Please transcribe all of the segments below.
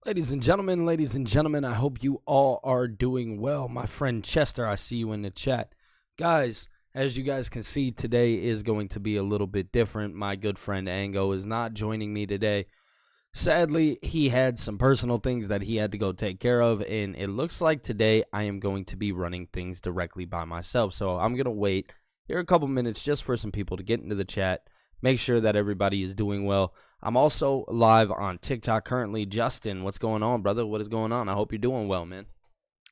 Ladies and gentlemen, I hope you all are doing well. My friend Chester, I see you in the chat. Guys, as you guys can see, today is going to be a little bit different. My good friend Ango is not joining me today. Sadly, he had some personal things that he had to go take care of, and it looks like today I am going to be running things directly by myself. So I'm going to wait here a couple minutes just for some people to get into the chat, make sure that everybody is doing well. I'm also live on TikTok currently. Justin, what's going on, brother? What is going on? I hope you're doing well, man.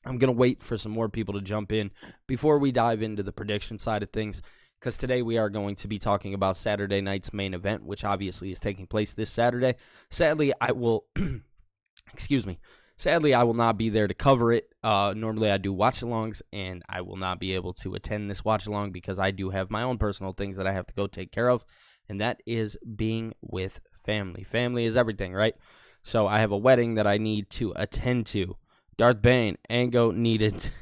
I'm going to wait for some more people to jump in before we dive into the prediction side of things, because today we are going to be talking about Saturday night's main event, which obviously is taking place this Saturday. Sadly, I will, excuse me, sadly, I will not be there to cover it. Normally, I do watch-alongs, and I will not be able to attend this watch-along because I do have my own personal things that I have to go take care of, and that is being with family. Family is everything, right? So I have a wedding that I need to attend to. Darth Bane, Ango needed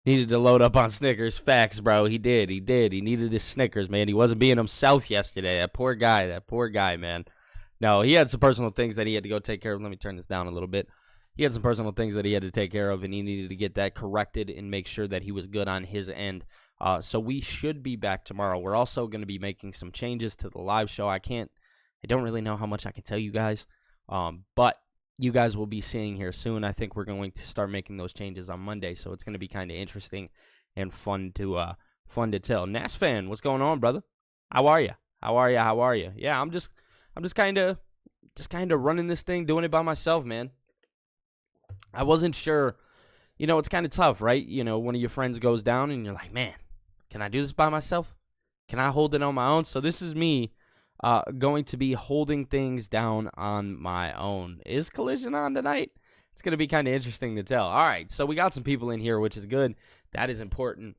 to load up on Snickers. Facts, bro. He did. He needed his Snickers, man. He wasn't being himself yesterday. That poor guy, man. No, he had some personal things that he had to go take care of. Let me turn this down a little bit. He had some personal things that he had to take care of, and he needed to get that corrected and make sure that he was good on his end. So we should be back tomorrow. We're also going to be making some changes to the live show. I don't really know how much I can tell you guys, but you guys will be seeing here soon. I think we're going to start making those changes on Monday, so it's going to be kind of interesting and fun to tell. Nas fan, what's going on, brother? How are you? Yeah, I'm just kind of running this thing, doing it by myself, man. I wasn't sure. It's kind of tough, right? One of your friends goes down, and you're like, man, can I do this by myself? Can I hold it on my own? So this is me going to be holding things down on my own. Is Collision on tonight? It's going to be kind of interesting to tell. All right, so we got some people in here, which is good. That is important.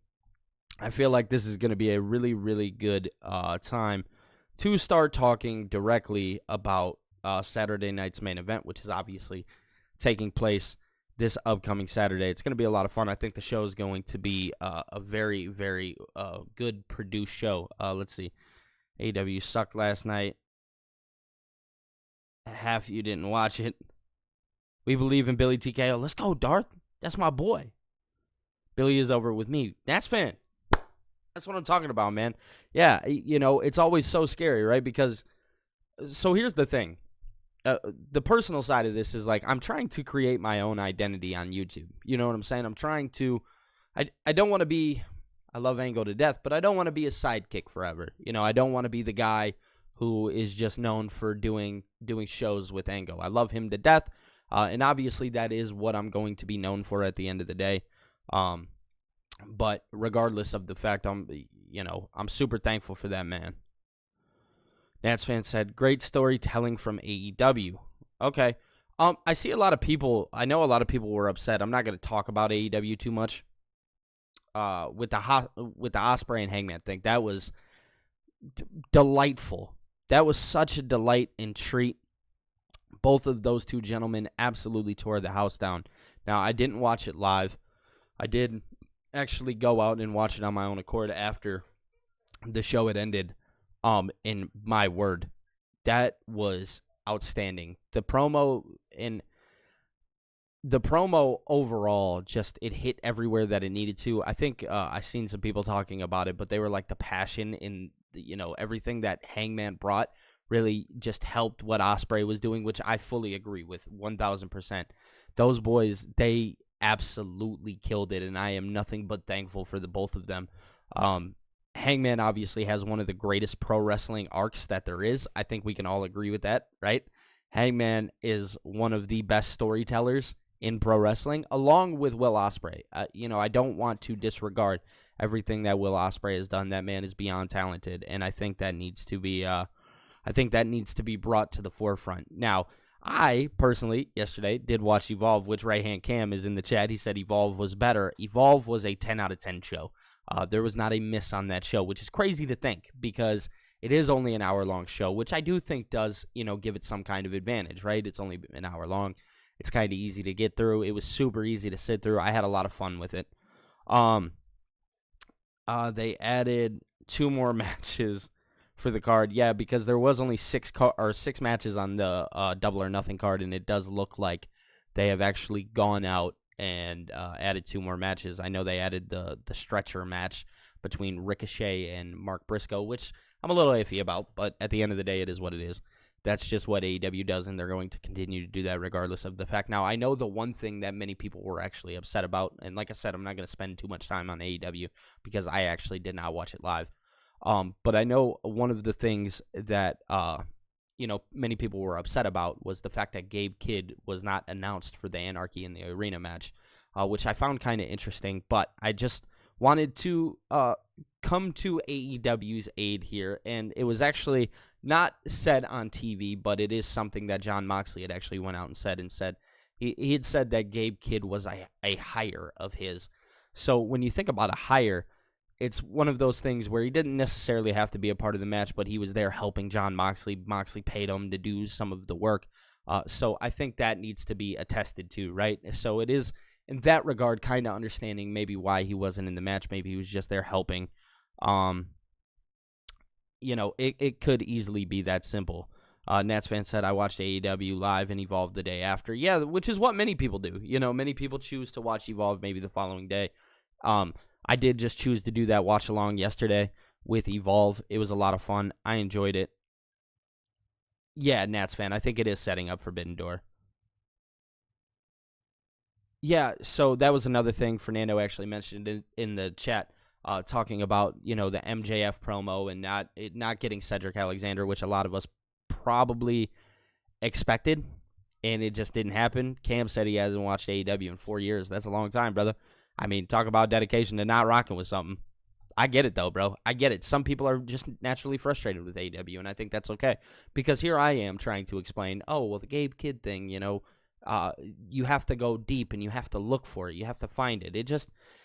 I feel like this is going to be a really, really good time to start talking directly about Saturday night's main event, which is obviously taking place this upcoming Saturday. It's going to be a lot of fun. I think the show is going to be a very, very good produced show. Let's see. AEW sucked last night. Half of you didn't watch it. We believe in Billy TKO. Let's go, Darth. That's my boy. Billy is over with me. Nats fan. That's what I'm talking about, man. Yeah, it's always so scary, right? Because, so here's the thing. The personal side of this is like I'm trying to create my own identity on YouTube. You know what I'm saying? I'm trying to. I don't want to be. I love Ango to death, but I don't want to be a sidekick forever. I don't want to be the guy who is just known for doing shows with Ango. I love him to death, and obviously that is what I'm going to be known for at the end of the day. But regardless of the fact, I'm super thankful for that man. Nats fan said, great storytelling from AEW. Okay. I see a lot of people. I know a lot of people were upset. I'm not going to talk about AEW too much. With the Ospreay and Hangman thing, that was delightful. That was such a delight and treat. Both of those two gentlemen absolutely tore the house down. Now, I didn't watch it live. I did actually go out and watch it on my own accord after the show had ended. In my word, that was outstanding. The promo overall, just it hit everywhere that it needed to. I think I seen some people talking about it, but they were like the passion in everything that Hangman brought really just helped what Ospreay was doing, which I fully agree with 1,000%. Those boys, they absolutely killed it, and I am nothing but thankful for the both of them. Hangman obviously has one of the greatest pro wrestling arcs that there is. I think we can all agree with that, right? Hangman is one of the best storytellers in pro wrestling, along with Will Ospreay. I don't want to disregard everything that Will Ospreay has done. That man is beyond talented, and I think that needs to be brought to the forefront. Now, I personally yesterday did watch Evolve, which right hand Cam is in the chat. He said Evolve was better. Evolve was a 10 out of 10 show. There was not a miss on that show, which is crazy to think because it is only an hour-long show, which I do think does, give it some kind of advantage, right? It's only an hour long. It's kind of easy to get through. It was super easy to sit through. I had a lot of fun with it. They added 2 more matches for the card. Yeah, because there was only six matches on the Double or Nothing card, and it does look like they have actually gone out and added 2 more matches. I know they added the stretcher match between Ricochet and Mark Briscoe, which I'm a little iffy about, but at the end of the day, it is what it is. That's just what AEW does, and they're going to continue to do that regardless of the fact. Now, I know the one thing that many people were actually upset about, and like I said, I'm not going to spend too much time on AEW because I actually did not watch it live. But I know one of the things that many people were upset about was the fact that Gabe Kidd was not announced for the Anarchy in the Arena match, which I found kind of interesting. But I just wanted to come to AEW's aid here, and it was actually not said on TV, but it is something that Jon Moxley had actually went out and said he had said that Gabe Kidd was a hire of his. So when you think about a hire, it's one of those things where he didn't necessarily have to be a part of the match, but he was there helping Jon Moxley. Moxley paid him to do some of the work. So I think that needs to be attested to, right? So it is, in that regard, kind of understanding maybe why he wasn't in the match. Maybe he was just there helping. It could easily be that simple. Nats fan said, I watched AEW live and Evolve the day after. Yeah, which is what many people do. Many people choose to watch Evolve maybe the following day. I did just choose to do that watch along yesterday with Evolve. It was a lot of fun. I enjoyed it. Yeah, Nats fan, I think it is setting up Forbidden Door. Yeah, so that was another thing Fernando actually mentioned in the chat, talking about, the MJF promo and not getting Cedric Alexander, which a lot of us probably expected, and it just didn't happen. Cam said he hasn't watched AEW in 4 years. That's a long time, brother. I mean, talk about dedication to not rocking with something. I get it, though, bro. I get it. Some people are just naturally frustrated with AEW, and I think that's okay. Because here I am trying to explain, the Gabe Kidd thing, you have to go deep and you have to look for it. You have to find it.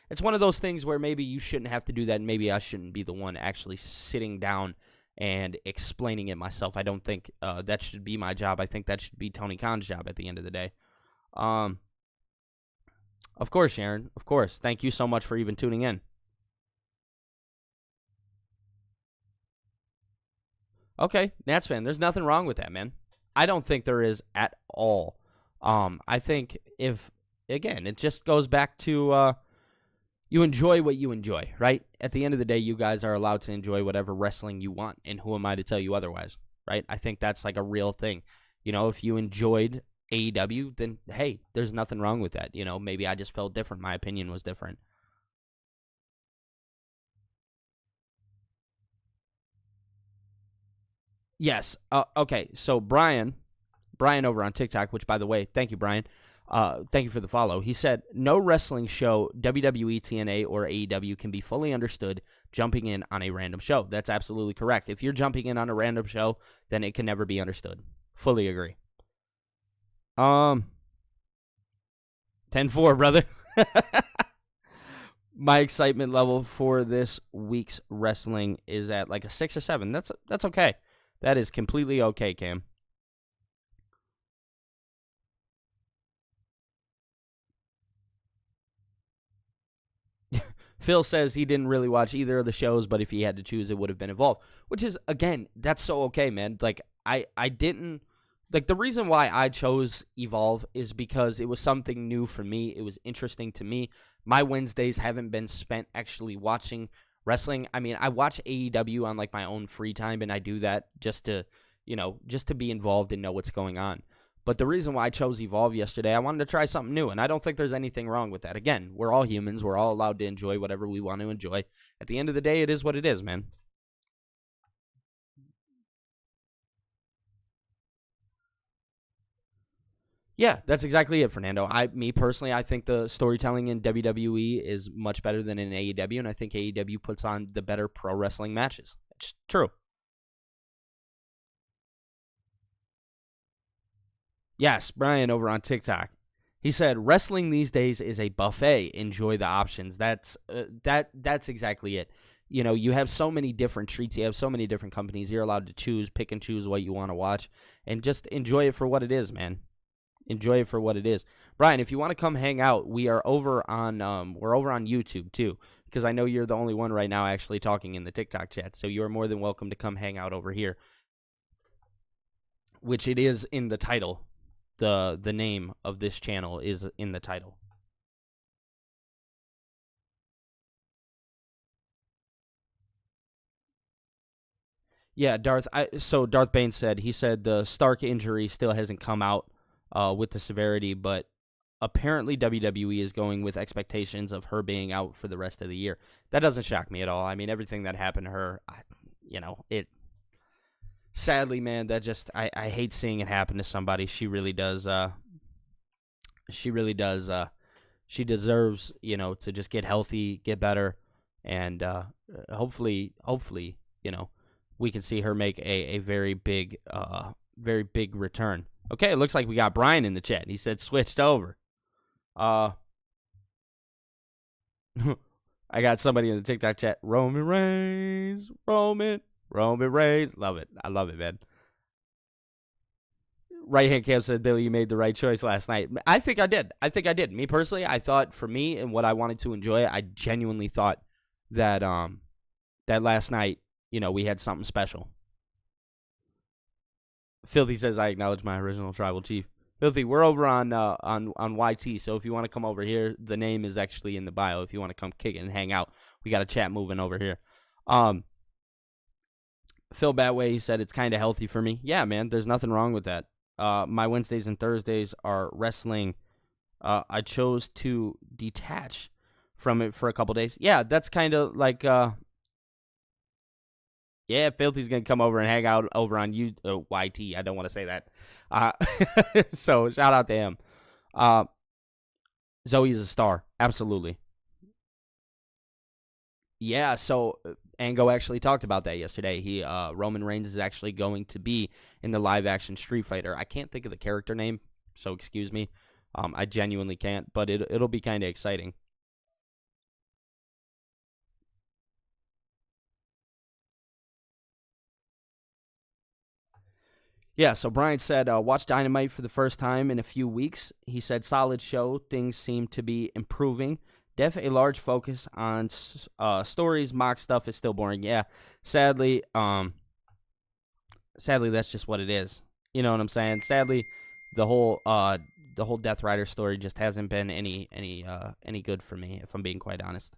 It's one of those things where maybe you shouldn't have to do that, and maybe I shouldn't be the one actually sitting down and explaining it myself. I don't think that should be my job. I think that should be Tony Khan's job at the end of the day. Of course, Sharon. Of course. Thank you so much for even tuning in. Okay, Nats fan, there's nothing wrong with that, man. I don't think there is at all. I think it just goes back to you enjoy what you enjoy, right? At the end of the day, you guys are allowed to enjoy whatever wrestling you want, and who am I to tell you otherwise, right? I think that's like a real thing. If you enjoyed AEW, then hey, there's nothing wrong with that. Maybe I just felt different. My opinion was different. Yes. Okay. So Brian over on TikTok, which by the way, thank you, Brian. Thank you for the follow. He said, no wrestling show, WWE, TNA, or AEW can be fully understood jumping in on a random show. That's absolutely correct. If you're jumping in on a random show, then it can never be understood. Fully agree. 10-4, brother. My excitement level for this week's wrestling is at like a 6 or 7. That's okay. That is completely okay, Cam. Phil says he didn't really watch either of the shows, but if he had to choose, it would have been Evolve. Which is, again, that's so okay, man. Like, I didn't... Like, the reason why I chose Evolve is because it was something new for me. It was interesting to me. My Wednesdays haven't been spent actually watching wrestling. I mean, I watch AEW on, like, my own free time, and I do that just to be involved and know what's going on. But the reason why I chose Evolve yesterday, I wanted to try something new, and I don't think there's anything wrong with that. Again, we're all humans. We're all allowed to enjoy whatever we want to enjoy. At the end of the day, it is what it is, man. Yeah, that's exactly it, Fernando. Me personally, I think the storytelling in WWE is much better than in AEW, and I think AEW puts on the better pro wrestling matches. It's true. Yes, Brian over on TikTok. He said, "Wrestling these days is a buffet. Enjoy the options." That's exactly it. You have so many different treats. You have so many different companies. You're allowed to pick and choose what you want to watch, and just enjoy it for what it is, man. Enjoy it for what it is. Brian, if you want to come hang out, we are over on we're over on YouTube too, because I know you're the only one right now actually talking in the TikTok chat. So you're more than welcome to come hang out over here, which it is in the title. The name of this channel is in the title. Yeah, Darth. So Darth Bane said the Stark injury still hasn't come out with the severity, but apparently WWE is going with expectations of her being out for the rest of the year. That doesn't shock me at all. I mean, everything that happened to her, it. Sadly, man, that just I hate seeing it happen to somebody. She really does. She really does. She deserves, to just get healthy, get better, and hopefully, we can see her make a very big return. Okay, it looks like we got Brian in the chat. He said switched over. I got somebody in the TikTok chat. Roman Reigns. Roman Reigns. Love it. I love it, man. Right hand cam said, Billy, you made the right choice last night. I think I did. Me personally, I thought for me and what I wanted to enjoy, I genuinely thought that that last night, we had something special. Filthy says, I acknowledge my original tribal chief. Filthy, we're over on YT, so if you want to come over here, the name is actually in the bio. If you want to come kick it and hang out, we got a chat moving over here. Phil Batway, he said, it's kind of healthy for me. Yeah, man, there's nothing wrong with that. My Wednesdays and Thursdays are wrestling. I chose to detach from it for a couple days. Yeah, that's kind of like... Yeah, Filthy's going to come over and hang out over on YT. I don't want to say that. So, shout out to him. Zoe's a star. Absolutely. Yeah, so Ango actually talked about that yesterday. Roman Reigns is actually going to be in the live-action Street Fighter. I can't think of the character name, so excuse me. I genuinely can't, but it'll be kind of exciting. Yeah, so Brian said, watch Dynamite for the first time in a few weeks. He said, solid show. Things seem to be improving. Definitely a large focus on stories. Mock stuff is still boring. Yeah, sadly, that's just what it is. You know what I'm saying? Sadly, the whole Death Rider story just hasn't been any good for me, if I'm being quite honest.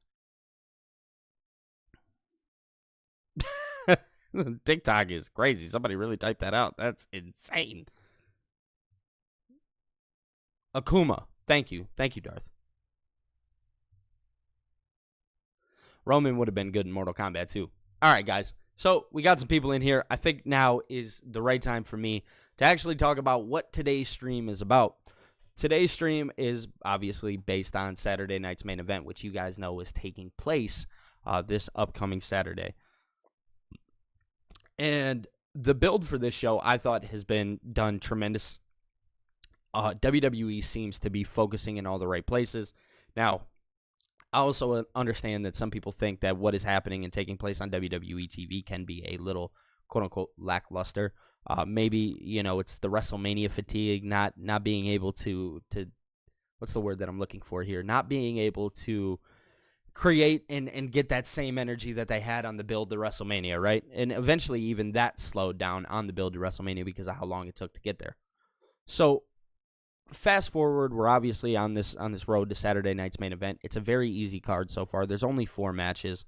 TikTok is crazy. Somebody really typed that out. That's insane. Akuma. Thank you, Darth. Roman would have been good in Mortal Kombat too. All right, guys. So we got some people in here. I think now is the right time for me to actually talk about what today's stream is about. Today's stream is obviously based on Saturday night's main event, which you guys know is taking place this upcoming Saturday. And the build for this show, I thought, has been done tremendous. WWE seems to be focusing in all the right places. Now, I also understand that some people think that what is happening and taking place on WWE TV can be a little, quote-unquote, lackluster. Maybe, it's the WrestleMania fatigue, not being able to what's the word that I'm looking for here? Not being able to create and get that same energy that they had on the build to WrestleMania, right? And eventually even that slowed down on the build to WrestleMania because of how long it took to get there. So fast forward, we're obviously on this road to Saturday night's main event. It's a very easy card so far. There's only 4 matches.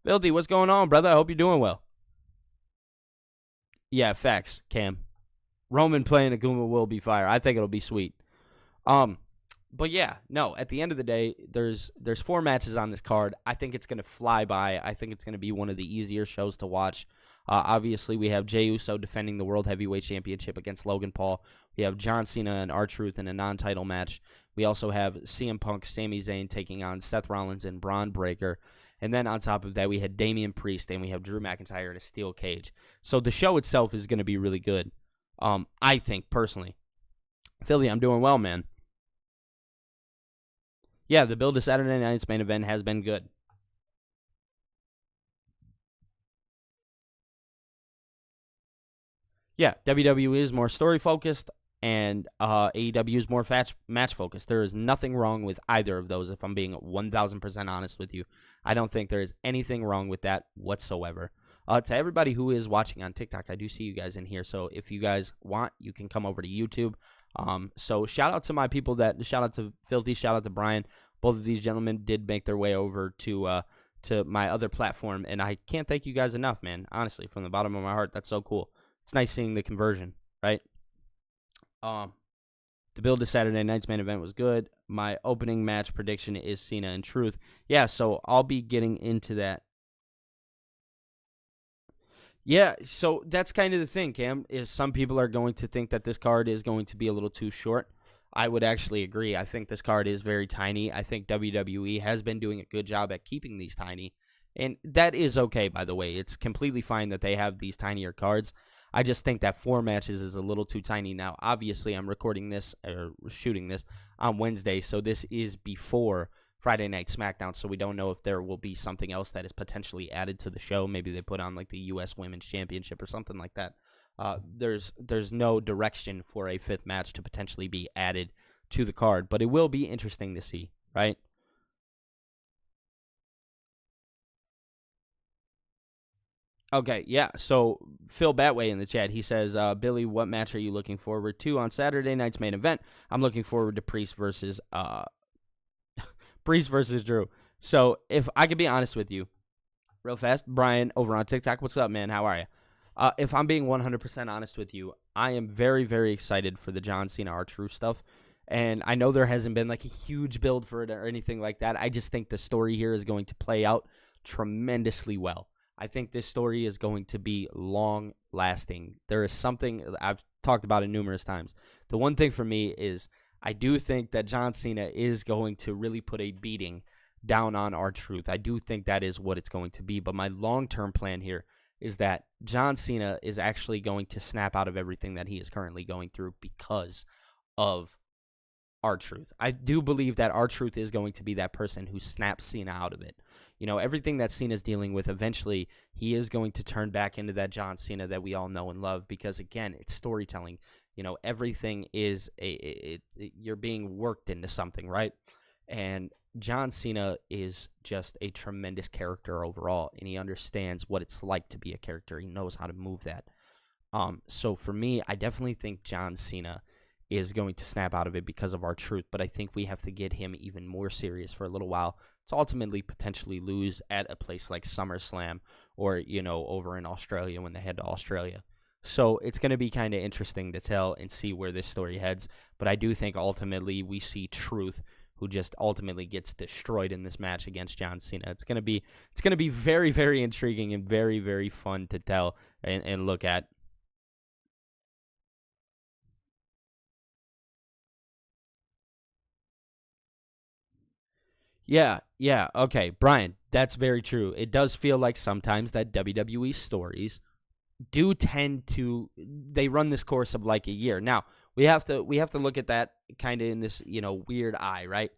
Filthy, what's going on, brother? I hope you're doing well. Yeah, facts, Cam. Roman playing Akuma will be fire. I think it'll be sweet. But yeah, no, at the end of the day, there's 4 matches on this card. I think it's going to fly by. I think it's going to be one of the easier shows to watch. Obviously, we have Jey Uso defending the World Heavyweight Championship against Logan Paul. We have John Cena and R-Truth in a non-title match. We also have CM Punk, Sami Zayn taking on Seth Rollins and Braun Breaker. And then on top of that, we had Damian Priest and we have Drew McIntyre in a steel cage. So the show itself is going to be really good, I think, personally. Philly, I'm doing well, man. Yeah, the build to Saturday night's main event has been good. Yeah, WWE is more story focused, and AEW is more match focused. There is nothing wrong with either of those. If I'm being 1,000% honest with you, I don't think there is anything wrong with that whatsoever. To everybody who is watching on TikTok, I do see you guys in here. So if you guys want, you can come over to YouTube. So shout out to my people shout out to Filthy, shout out to Brian. Both of these gentlemen did make their way over to my other platform, and I can't thank you guys enough, man. Honestly, from the bottom of my heart, that's so cool. It's nice seeing the conversion, right? The build to Saturday night's main event was good. My opening match prediction is Cena and Truth. Yeah, so I'll be getting into that. Yeah, so that's kind of the thing, Cam, is some people are going to think that this card is going to be a little too short. I would actually agree. I think this card is very tiny. I think WWE has been doing a good job at keeping these tiny. And that is okay, by the way. It's completely fine that they have these tinier cards. I just think that 4 matches is a little too tiny. Now, obviously, I'm recording this or shooting this on Wednesday, so this is before Friday Night SmackDown, so we don't know if there will be something else that is potentially added to the show. Maybe they put on like the U.S. Women's Championship or something like that. There's no direction for a 5th match to potentially be added to the card, but it will be interesting to see, right? Okay, yeah. So Phil Batway in the chat, he says, Billy, what match are you looking forward to on Saturday night's main event? I'm looking forward to Priest versus Drew. So if I could be honest with you, real fast, Brian over on TikTok, what's up, man? How are you? If I'm being 100% honest with you, I am very, very excited for the John Cena R-Truth stuff. And I know there hasn't been like a huge build for it or anything like that. I just think the story here is going to play out tremendously well. I think this story is going to be long lasting. There is something I've talked about it numerous times. The one thing for me is I do think that John Cena is going to really put a beating down on R-Truth. I do think that is what it's going to be. But my long-term plan here is that John Cena is actually going to snap out of everything that he is currently going through because of R-Truth. I do believe that R-Truth is going to be that person who snaps Cena out of it. You know, everything that Cena's dealing with, eventually he is going to turn back into that John Cena that we all know and love because, again, it's storytelling. You know, everything is you're being worked into something, right? And John Cena is just a tremendous character overall, and he understands what it's like to be a character. He knows how to move that. So for me, I definitely think John Cena is going to snap out of it because of R-Truth, but I think we have to get him even more serious for a little while to ultimately potentially lose at a place like SummerSlam or, you know, over in Australia when they head to Australia. So it's going to be kind of interesting to tell and see where this story heads, but I do think ultimately we see Truth, who just ultimately gets destroyed in this match against John Cena. It's going to be very, very intriguing and very, very fun to tell and look at. Yeah, okay, Brian, that's very true. It does feel like sometimes that WWE stories do tend to they run this course of like a year. Now, we have to look at that kind of in this, you know, weird eye, right?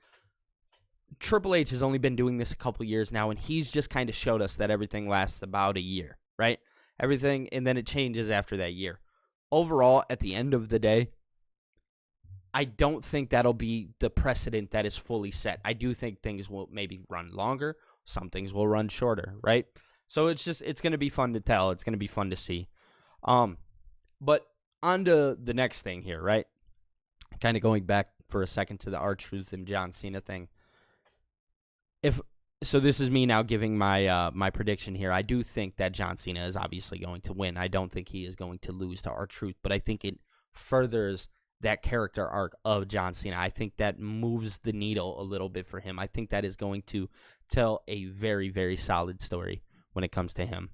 Triple H has only been doing this a couple years now, and he's just kind of showed us that everything lasts about a year, right? Everything, and then it changes after that year. Overall, at the end of the day, I don't think that'll be the precedent that is fully set. I do think things will maybe run longer. Some things will run shorter, right? So it's going to be fun to tell. It's going to be fun to see. But on to the next thing here, right? Kind of going back for a second to the R-Truth and John Cena thing. So this is me now giving my prediction here. I do think that John Cena is obviously going to win. I don't think he is going to lose to R-Truth, but I think it furthers that character arc of John Cena. I think that moves the needle a little bit for him. I think that is going to tell a very, very solid story when it comes to him.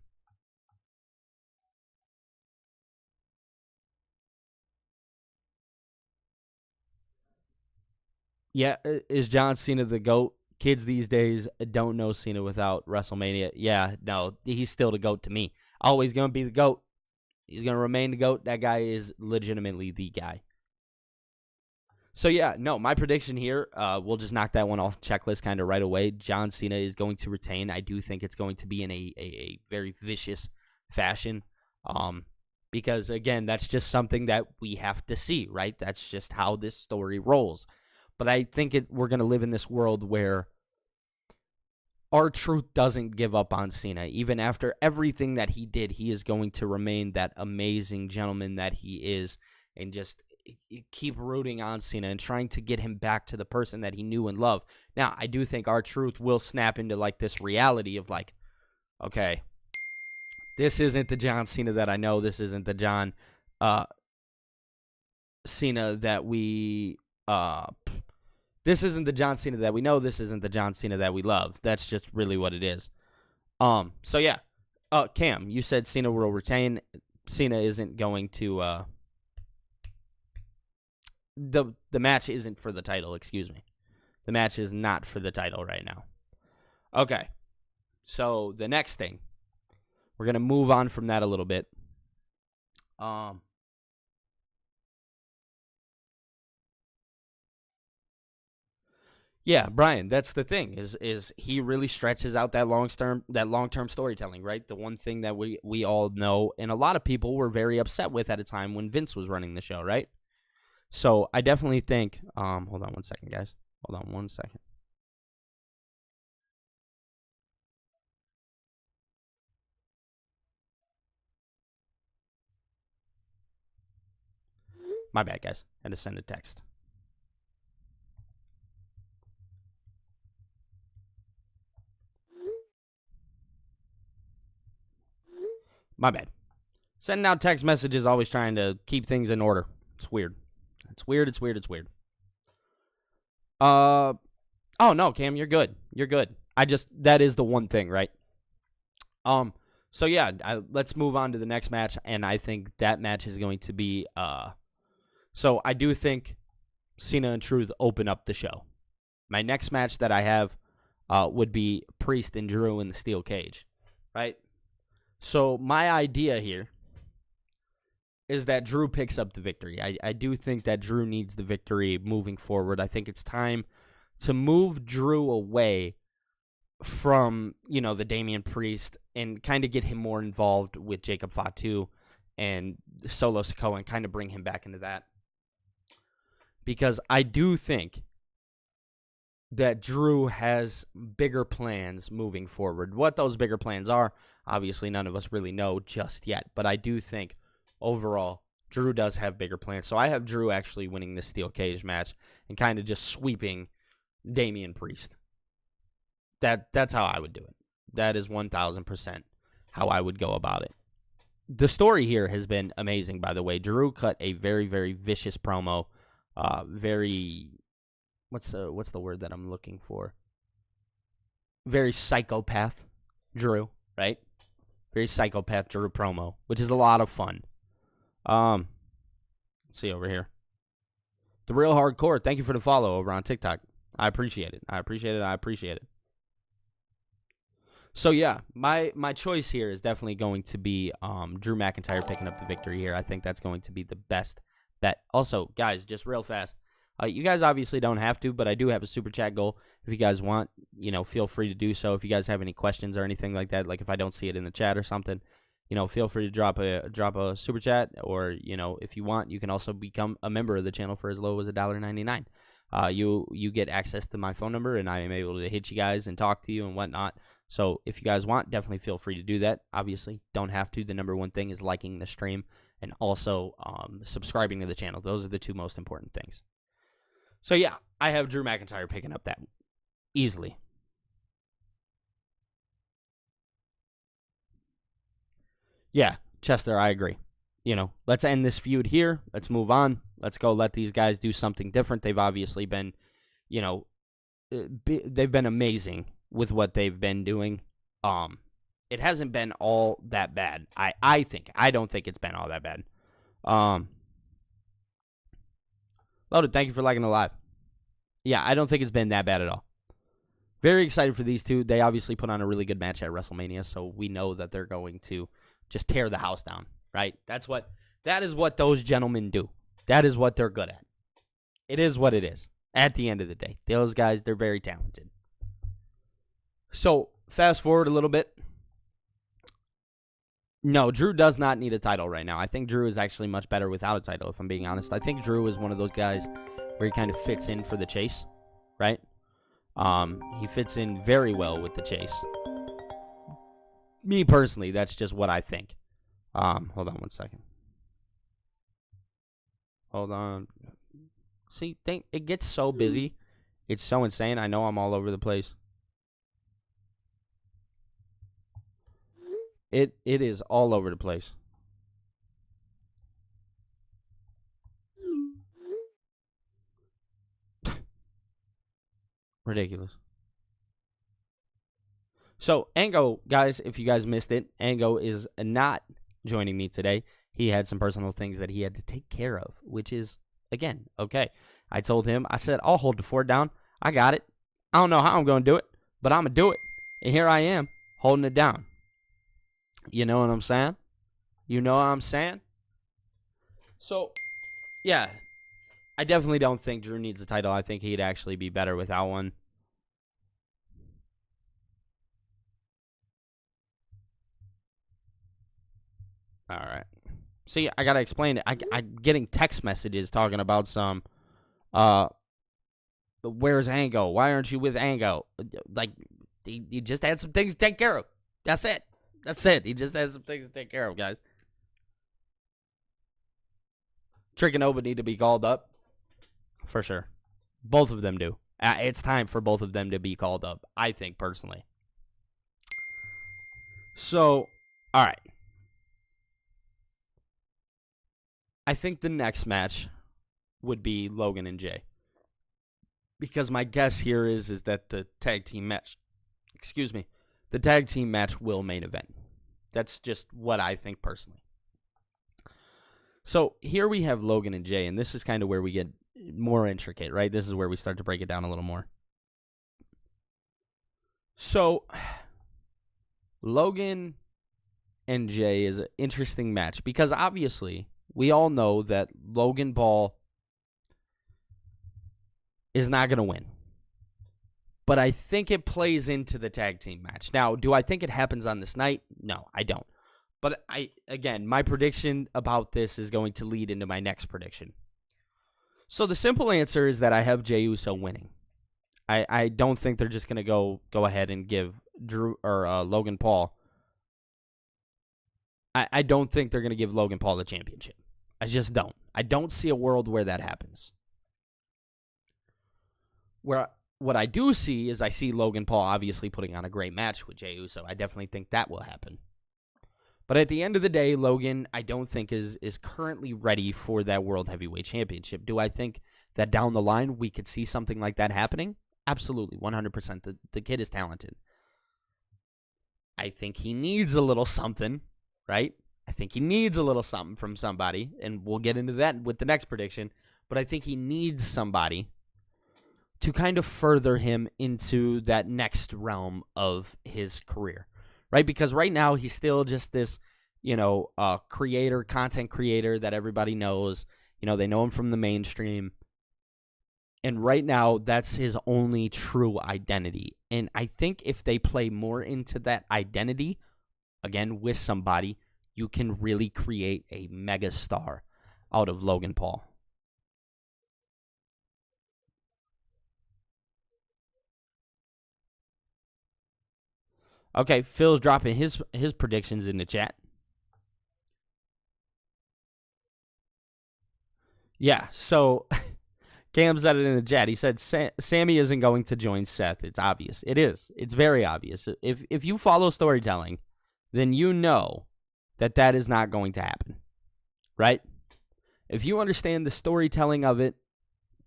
Yeah, is John Cena the GOAT? Kids these days don't know Cena without WrestleMania. Yeah, no, he's still the GOAT to me. Always going to be the GOAT. He's going to remain the GOAT. That guy is legitimately the guy. So, yeah, no, my prediction here, we'll just knock that one off the checklist kind of right away. John Cena is going to retain. I do think it's going to be in a very vicious fashion. because, again, that's just something that we have to see, right? That's just how this story rolls. But I think we're going to live in this world where R-Truth doesn't give up on Cena. Even after everything that he did, he is going to remain that amazing gentleman that he is, and just keep rooting on Cena and trying to get him back to the person that he knew and loved. Now, I do think R-Truth will snap into like this reality of like, okay, this isn't the John Cena that I know. This isn't the John Cena that we this isn't the John Cena that we know. This isn't the John Cena that we love. That's just really what it is. So yeah. Cam, you said Cena will retain. Cena isn't going to the match isn't for the title, excuse me. The match is not for the title right now. Okay. So the next thing, we're going to move on from that a little bit. Yeah, Brian, that's the thing, is he really stretches out that long-term storytelling, right? The one thing that we all know, and a lot of people were very upset with at a time when Vince was running the show, right? So I definitely think, hold on one second, guys. Hold on one second. My bad, guys. I had to send a text. My bad. Sending out text messages, always trying to keep things in order. It's weird. It's weird. It's weird. It's weird. Oh no, Cam, you're good. You're good. That is the one thing, right? So yeah, let's move on to the next match, and I think that match is going to be so I do think Cena and Truth open up the show. My next match that I have would be Priest and Drew in the steel cage, right? So my idea here is that Drew picks up the victory. I do think that Drew needs the victory moving forward. I think it's time to move Drew away from, the Damian Priest and kind of get him more involved with Jacob Fatu and Solo Sikoa and kind of bring him back into that. Because I do think that Drew has bigger plans moving forward. What those bigger plans are, obviously none of us really know just yet. But I do think overall Drew does have bigger plans. So I have Drew actually winning this steel cage match and kind of just sweeping Damian Priest. That's how I would do it. That is 1,000% how I would go about it. The story here has been amazing, by the way. Drew cut a very, very vicious promo. What's the word that I'm looking for? Very psychopath Drew, right? Very psychopath Drew promo, which is a lot of fun. Let's see over here. The Real Hardcore, thank you for the follow over on TikTok. I appreciate it. I appreciate it. So yeah, my choice here is definitely going to be Drew McIntyre picking up the victory here. I think that's going to be the best bet. Also, guys, just real fast, you guys obviously don't have to, but I do have a super chat goal. If you guys want, feel free to do so. If you guys have any questions or anything like that, like if I don't see it in the chat or something, feel free to drop a super chat, or if you want, you can also become a member of the channel for as low as $1.99. You get access to my phone number, and I am able to hit you guys and talk to you and whatnot. So if you guys want, definitely feel free to do that. Obviously, don't have to. The number one thing is liking the stream and also subscribing to the channel. Those are the two most important things. So yeah, I have Drew McIntyre picking up that easily. Yeah, Chester, I agree. Let's end this feud here. Let's move on. Let's go let these guys do something different. They've obviously been, they've been amazing with what they've been doing. It hasn't been all that bad. I think. I don't think it's been all that bad. Loaded, thank you for liking the live. Yeah, I don't think it's been that bad at all. Very excited for these two. They obviously put on a really good match at WrestleMania, so we know that they're going to just tear the house down, right? That is what those gentlemen do. That is what they're good at. It is what it is. At the end of the day, those guys, they're very talented. So, fast forward a little bit. No, Drew does not need a title right now. I think Drew is actually much better without a title, if I'm being honest. I think Drew is one of those guys where he kind of fits in for the chase, right? He fits in very well with the chase. Me personally, that's just what I think. Hold on one second. Hold on. See, it gets so busy. It's so insane. I know I'm all over the place. It is all over the place. Ridiculous. So, Ango, guys, if you guys missed it, Ango is not joining me today. He had some personal things that he had to take care of, which is, again, okay. I told him, I said, I'll hold the fort down. I got it. I don't know how I'm going to do it, but I'm going to do it. And here I am, holding it down. You know what I'm saying? You know what I'm saying? So, yeah, I definitely don't think Drew needs a title. I think he'd actually be better without one. All right. See, I got to explain it. I'm getting text messages talking about some, where's Ango? Why aren't you with Ango? Like, he just had some things to take care of. That's it. That's it. He just has some things to take care of, guys. Trick and Oba need to be called up. For sure. Both of them do. It's time for both of them to be called up, I think, personally. So, all right. I think the next match would be Logan and Jay. Because my guess here is that the tag team match, the tag team match will main event. That's just what I think personally. So here we have Logan and Jay, and this is kind of where we get more intricate, right? This is where we start to break it down a little more. So Logan and Jay is an interesting match because obviously we all know that Logan Paul is not going to win. But I think it plays into the tag team match. Now, do I think it happens on this night? No, I don't. But again, my prediction about this is going to lead into my next prediction. So the simple answer is that I have Jey Uso winning. I don't think they're just going to go ahead and give Drew or Logan Paul. I don't think they're going to give Logan Paul the championship. I just don't. I don't see a world where that happens. What I do see is I see Logan Paul obviously putting on a great match with Jey Uso. I definitely think that will happen. But at the end of the day, Logan, I don't think is currently ready for that World Heavyweight Championship. Do I think that down the line we could see something like that happening? Absolutely, 100%. The kid is talented. I think he needs a little something, right? I think he needs a little something from somebody, and we'll get into that with the next prediction. But I think he needs somebody to kind of further him into that next realm of his career, right? Because right now he's still just this, creator, content creator that everybody knows. They know him from the mainstream. And right now, that's his only true identity. And I think if they play more into that identity, again, with somebody, you can really create a mega star out of Logan Paul. Okay, Phil's dropping his predictions in the chat. Yeah, so Cam said it in the chat. He said Sammy isn't going to join Seth. It's obvious. It is. It's very obvious. If you follow storytelling, then you know that is not going to happen, right? If you understand the storytelling of it,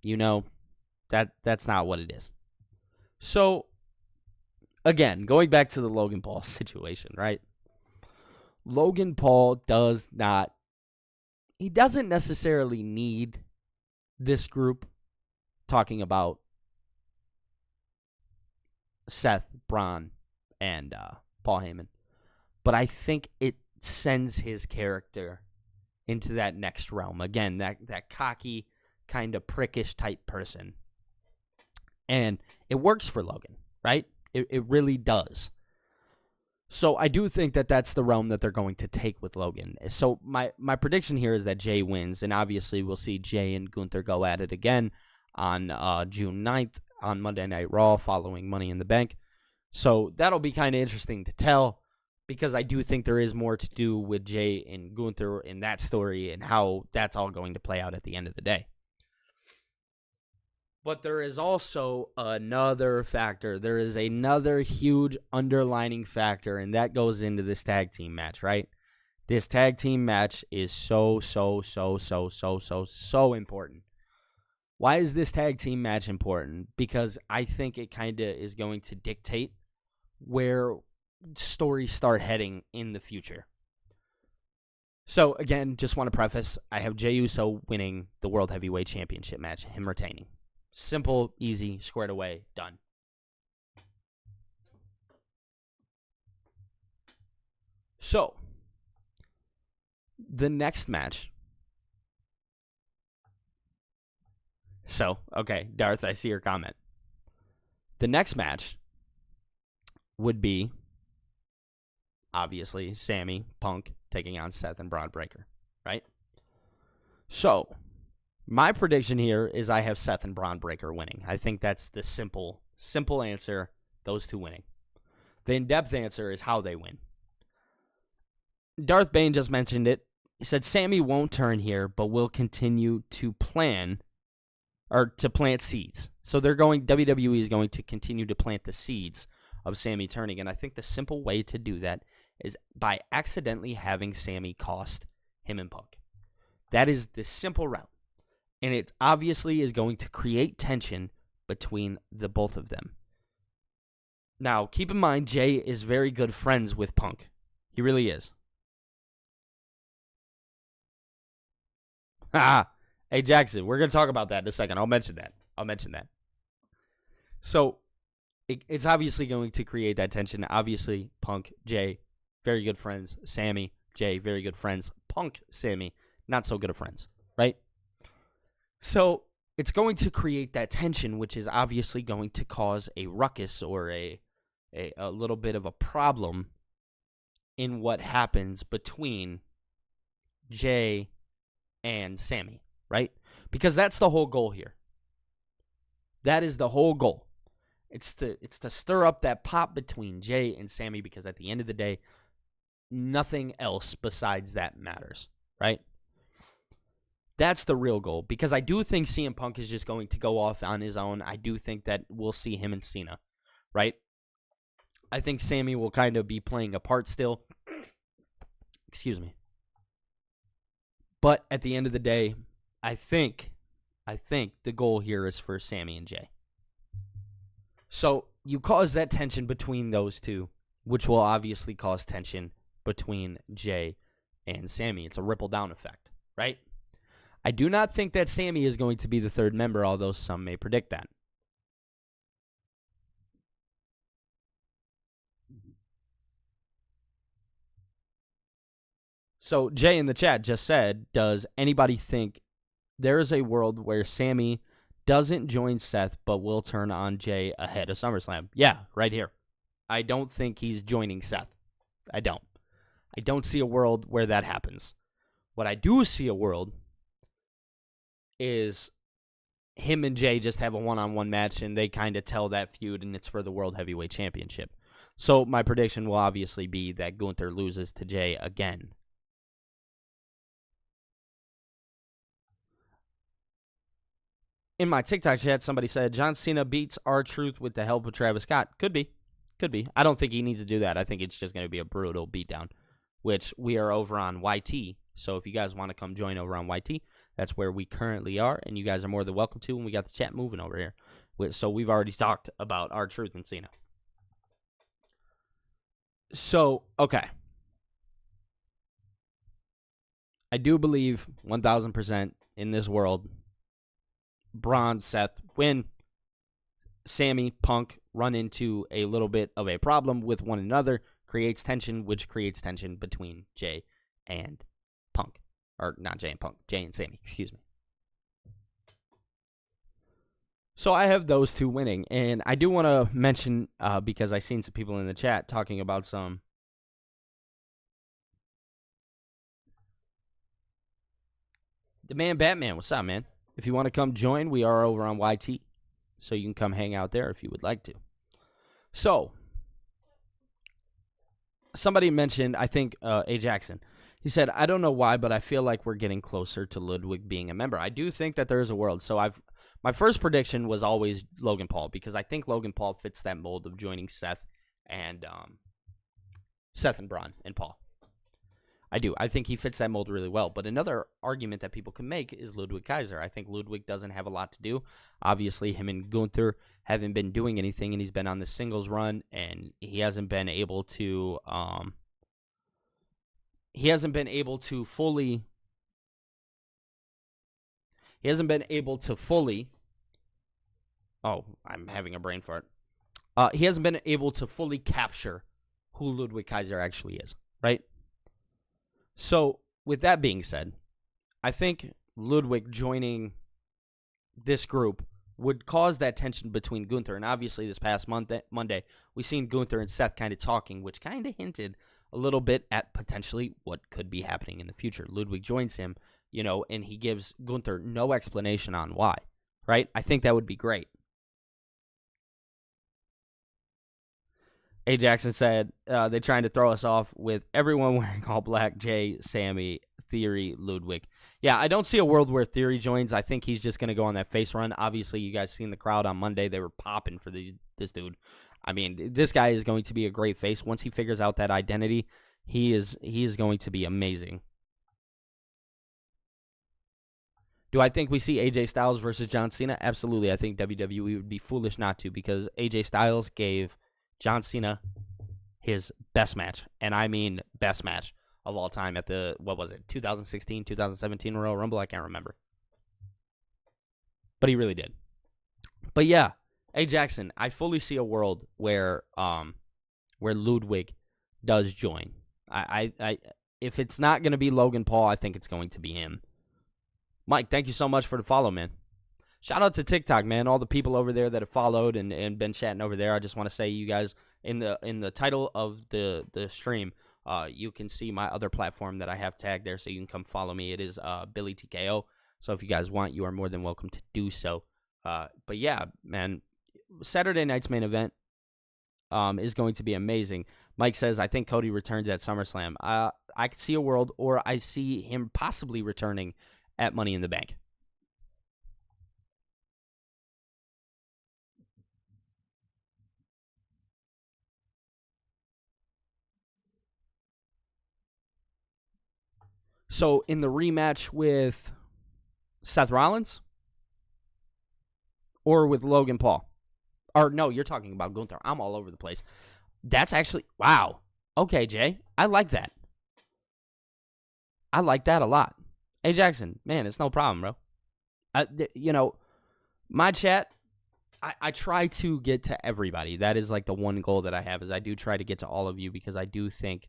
you know that's not what it is. So, again, going back to the Logan Paul situation, right? Logan Paul doesn't necessarily need this group talking about Seth, Braun, and Paul Heyman. But I think it sends his character into that next realm. Again, that cocky, kind of prickish type person. And it works for Logan, right? It really does. So I do think that that's the realm that they're going to take with Logan. So my prediction here is that Jay wins, and obviously we'll see Jay and Gunther go at it again on June 9th on Monday Night Raw following Money in the Bank. So that'll be kind of interesting to tell, because I do think there is more to do with Jay and Gunther in that story and how that's all going to play out at the end of the day. But there is also another factor. There is another huge underlining factor, and that goes into this tag team match, right? This tag team match is so important. Why is this tag team match important? Because I think it kind of is going to dictate where stories start heading in the future. So, again, just want to preface, I have Jey Uso winning the World Heavyweight Championship match, him retaining. Simple, easy, squared away, done. So, the next match. Okay, Darth, I see your comment. The next match would be, obviously, Sammy Punk taking on Seth and Braun Breaker, right? So, my prediction here is I have Seth and Braun Breaker winning. I think that's the simple answer, those two winning. The in-depth answer is how they win. Darth Bane just mentioned it. He said Sammy won't turn here, but will continue to plant seeds. So WWE is going to continue to plant the seeds of Sammy turning, and I think the simple way to do that is by accidentally having Sammy cost him and Punk. That is the simple route. And it obviously is going to create tension between the both of them. Now, keep in mind, Jay is very good friends with Punk. He really is. Hey, Jackson, we're going to talk about that in a second. I'll mention that. So, it's obviously going to create that tension. Obviously, Punk, Jay, very good friends. Sammy, Jay, very good friends. Punk, Sammy, not so good of friends, right? So it's going to create that tension, which is obviously going to cause a ruckus or a little bit of a problem in what happens between Jay and Sammy, right? Because that's the whole goal here. That is the whole goal. It's to stir up that pop between Jay and Sammy, because at the end of the day, nothing else besides that matters, right? That's the real goal, because I do think CM Punk is just going to go off on his own. I do think that we'll see him and Cena, right? I think Sammy will kind of be playing a part still. Excuse me. But at the end of the day, I think the goal here is for Sammy and Jay. So you cause that tension between those two, which will obviously cause tension between Jay and Sammy. It's a ripple down effect, right? I do not think that Sammy is going to be the third member, although some may predict that. So Jay in the chat just said, does anybody think there is a world where Sammy doesn't join Seth but will turn on Jay ahead of SummerSlam? Yeah, right here. I don't think he's joining Seth. I don't see a world where that happens. What I do see a world is him and Jay just have a one-on-one match, and they kind of tell that feud, and it's for the World Heavyweight Championship. So my prediction will obviously be that Gunther loses to Jay again. In my TikTok chat, somebody said, John Cena beats R-Truth with the help of Travis Scott. Could be. I don't think he needs to do that. I think it's just going to be a brutal beatdown, which we are over on YT. So if you guys want to come join over on YT, that's where we currently are, and you guys are more than welcome to, and we got the chat moving over here. So we've already talked about R-Truth and Cena. So, okay. I do believe 1,000% in this world, Braun, Seth win. Sammy, Punk run into a little bit of a problem with one another, creates tension, which creates tension between Jay and Punk. Or not Jay and Punk, Jay and Sammy, excuse me. So I have those two winning, and I do want to mention, because I've seen some people in the chat talking about some The man Batman, what's up, man? If you want to come join, we are over on YT. So you can come hang out there if you would like to. So, somebody mentioned, I think, A. Jackson. He said, I don't know why, but I feel like we're getting closer to Ludwig being a member. I do think that there is a world. So my first prediction was always Logan Paul, because I think Logan Paul fits that mold of joining Seth and Braun and Paul. I do. I think he fits that mold really well. But another argument that people can make is Ludwig Kaiser. I think Ludwig doesn't have a lot to do. Obviously, him and Gunther haven't been doing anything, and he's been on the singles run, and he hasn't been able to fully oh, I'm having a brain fart. He hasn't been able to fully capture who Ludwig Kaiser actually is, right? So, with that being said, I think Ludwig joining this group would cause that tension between Gunther. And obviously, this past Monday, we seen Gunther and Seth kind of talking, which kind of hinted a little bit at potentially what could be happening in the future. Ludwig joins him, and he gives Gunther no explanation on why, right? I think that would be great. A. Jackson said, they're trying to throw us off with everyone wearing all black, Jay, Sammy, Theory, Ludwig. Yeah, I don't see a world where Theory joins. I think he's just going to go on that face run. Obviously, you guys seen the crowd on Monday. They were popping for this dude. I mean, this guy is going to be a great face. Once he figures out that identity, he is going to be amazing. Do I think we see AJ Styles versus John Cena? Absolutely. I think WWE would be foolish not to, because AJ Styles gave John Cena his best match, and I mean best match of all time at the, 2016, 2017 Royal Rumble? I can't remember. But he really did. But yeah, A. Jackson, I fully see a world where Ludwig does join. I if it's not going to be Logan Paul, I think it's going to be him. Mike, thank you so much for the follow, man. Shout out to TikTok, man. All the people over there that have followed and been chatting over there. I just want to say, you guys, in the title of the stream, you can see my other platform that I have tagged there, so you can come follow me. It is Billy TKO. So if you guys want, you are more than welcome to do so. But yeah, man, Saturday night's main event is going to be amazing. Mike says, I think Cody returns at SummerSlam. I could see a world, or I see him possibly returning at Money in the Bank. So in the rematch with Seth Rollins or with Logan Paul? Or no, you're talking about Gunther. I'm all over the place. That's actually, wow. Okay, Jay. I like that. I like that a lot. Hey, Jackson, man, it's no problem, bro. My chat, I try to get to everybody. That is like the one goal that I have, is I do try to get to all of you, because I do think,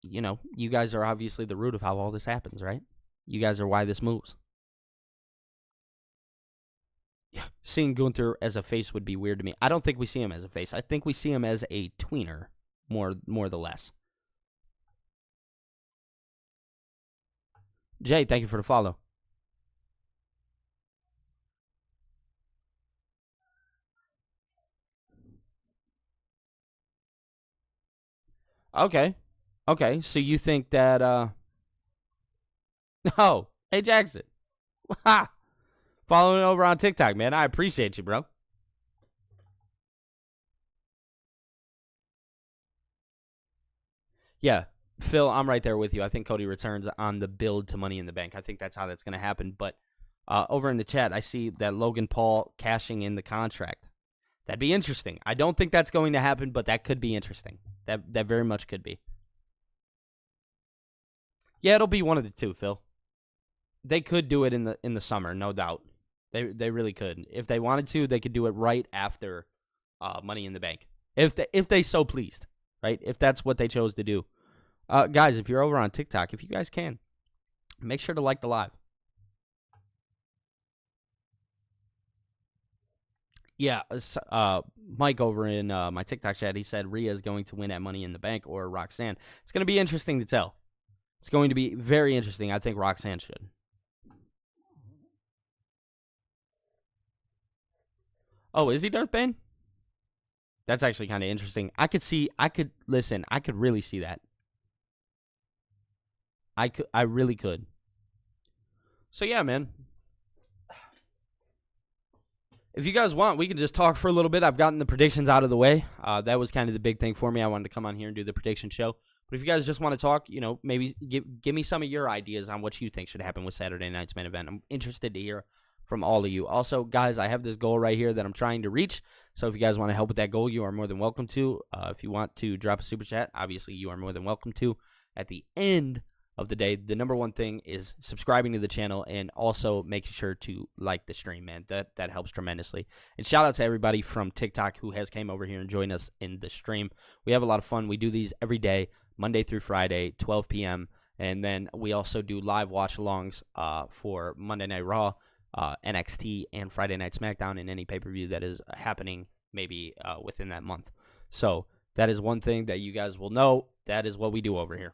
you guys are obviously the root of how all this happens, right? You guys are why this moves. Yeah, seeing Gunther as a face would be weird to me. I don't think we see him as a face. I think we see him as a tweener, more the less. Jay, thank you for the follow. Okay, so you think that, oh, hey, Jackson. Ha! Following over on TikTok, man. I appreciate you, bro. Yeah, Phil, I'm right there with you. I think Cody returns on the build to Money in the Bank. I think that's how that's going to happen. But over in the chat, I see that Logan Paul cashing in the contract. That'd be interesting. I don't think that's going to happen, but that could be interesting. That very much could be. Yeah, it'll be one of the two, Phil. They could do it in the summer, no doubt. They really could. If they wanted to, they could do it right after Money in the Bank. If they so pleased, right? If that's what they chose to do. Guys, if you're over on TikTok, if you guys can, make sure to like the live. Yeah, Mike over in my TikTok chat, he said Rhea is going to win at Money in the Bank or Roxanne. It's going to be interesting to tell. It's going to be very interesting. I think Roxanne should. Oh, is he Darth Bane? That's actually kind of interesting. I could really see that. I really could. So yeah, man. If you guys want, we can just talk for a little bit. I've gotten the predictions out of the way. That was kind of the big thing for me. I wanted to come on here and do the prediction show. But if you guys just want to talk, maybe give me some of your ideas on what you think should happen with Saturday night's main event. I'm interested to hear from all of you. Also, guys, I have this goal right here that I'm trying to reach. So if you guys want to help with that goal, you are more than welcome to. If you want to drop a super chat, obviously you are more than welcome to. At the end of the day, the number one thing is subscribing to the channel and also making sure to like the stream, man. That helps tremendously. And shout out to everybody from TikTok who has came over here and joined us in the stream. We have a lot of fun. We do these every day, Monday through Friday, 12 p.m. And then we also do live watch-alongs for Monday Night Raw, NXT, and Friday Night SmackDown, and any pay-per-view that is happening maybe within that month. So that is one thing that you guys will know. That is what we do over here.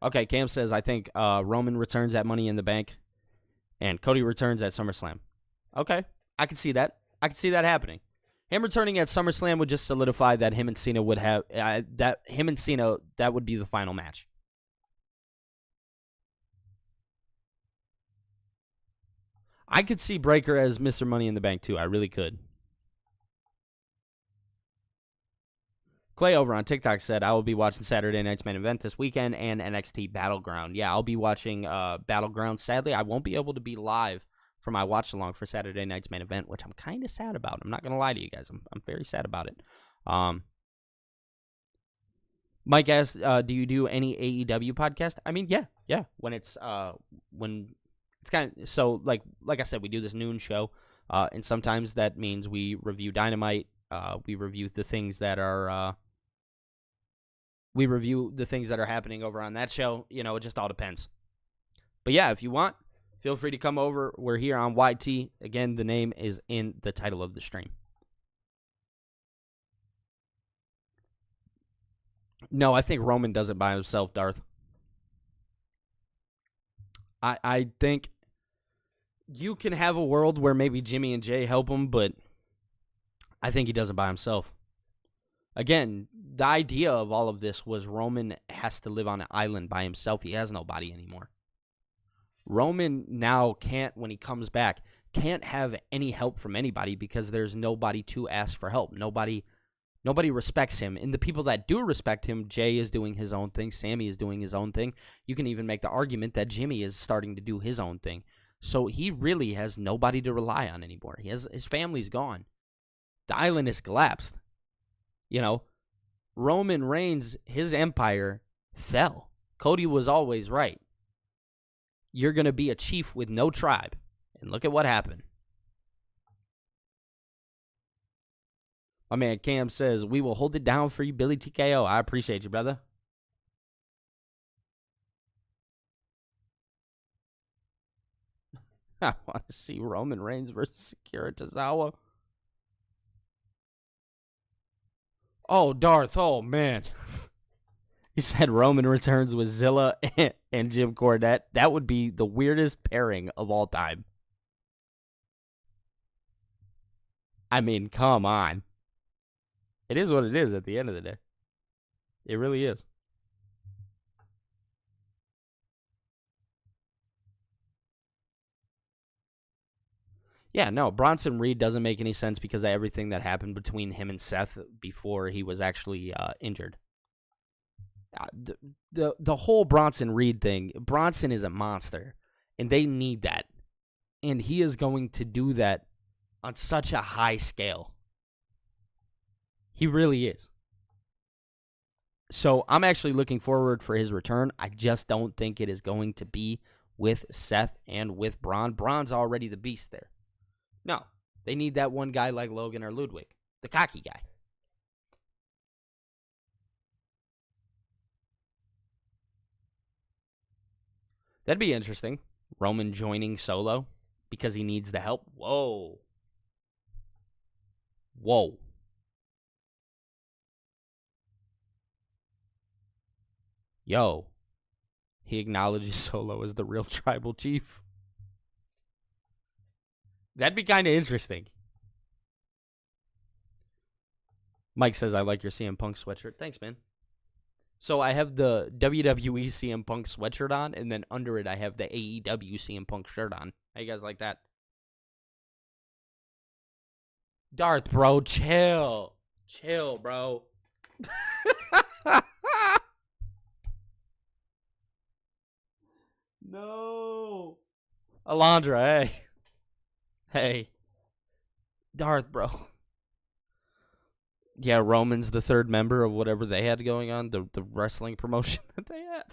Okay, Cam says, I think Roman returns at Money in the Bank and Cody returns at SummerSlam. Okay, I can see that. I can see that happening. Him returning at SummerSlam would just solidify that him and Cena would have that would be the final match. I could see Breakker as Mr. Money in the Bank too. I really could. Clay over on TikTok said, I will be watching Saturday night's main event this weekend and NXT Battleground. Yeah, I'll be watching Battleground. Sadly, I won't be able to be live for my watch-along for Saturday night's main event, which I'm kind of sad about. I'm not going to lie to you guys. I'm very sad about it. Mike asked, do you do any AEW podcast? I mean, yeah. When it's kind of, so like I said, we do this noon show, and sometimes that means we review Dynamite. We review the things that are happening over on that show. It just all depends. But yeah, if you want, feel free to come over. We're here on YT. Again, the name is in the title of the stream. No, I think Roman does it by himself, Darth. I think you can have a world where maybe Jimmy and Jay help him, but I think he does it by himself. Again, the idea of all of this was Roman has to live on an island by himself. He has nobody anymore. Roman now can't, when he comes back, can't have any help from anybody because there's nobody to ask for help. Nobody respects him. And the people that do respect him, Jay is doing his own thing. Sammy is doing his own thing. You can even make the argument that Jimmy is starting to do his own thing. So he really has nobody to rely on anymore. His family's gone. The island has collapsed. Roman Reigns, his empire fell. Cody was always right. You're going to be a chief with no tribe. And look at what happened. My man Cam says, we will hold it down for you, Billy TKO. I appreciate you, brother. I want to see Roman Reigns versus Akira Tozawa. Oh, Darth. Oh, man. He said Roman returns with Zilla and Jim Cornette. That would be the weirdest pairing of all time. I mean, come on. It is what it is at the end of the day. It really is. Yeah, no, Bronson Reed doesn't make any sense because of everything that happened between him and Seth before he was actually injured. The whole Bronson Reed thing, Bronson is a monster, and they need that. And he is going to do that on such a high scale. He really is. So I'm actually looking forward for his return. I just don't think it is going to be with Seth and with Braun. Braun's already the beast there. No, they need that one guy like Logan or Ludwig, the cocky guy. That'd be interesting. Roman joining Solo because he needs the help. Whoa. Yo, he acknowledges Solo as the real tribal chief. That'd be kind of interesting. Mike says, I like your CM Punk sweatshirt. Thanks, man. So I have the WWE CM Punk sweatshirt on, and then under it I have the AEW CM Punk shirt on. How you guys like that? Darth, bro, chill. Chill, bro. No. Alondra, hey. Hey. Darth, bro. Yeah, Roman's the third member of whatever they had going on, the wrestling promotion that they had.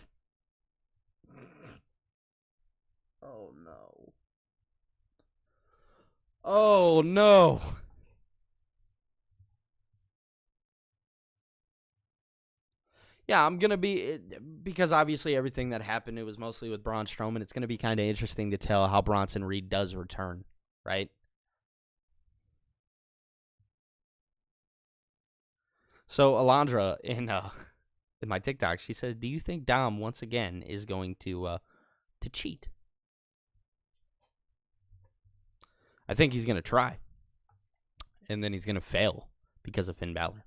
Oh, no. Oh, no. Yeah, I'm going to be, because obviously everything that happened, it was mostly with Braun Strowman. It's going to be kind of interesting to tell how Bronson Reed does return, right? So Alondra in my TikTok, she said, "Do you think Dom once again is going to cheat?" I think he's going to try, and then he's going to fail because of Finn Balor.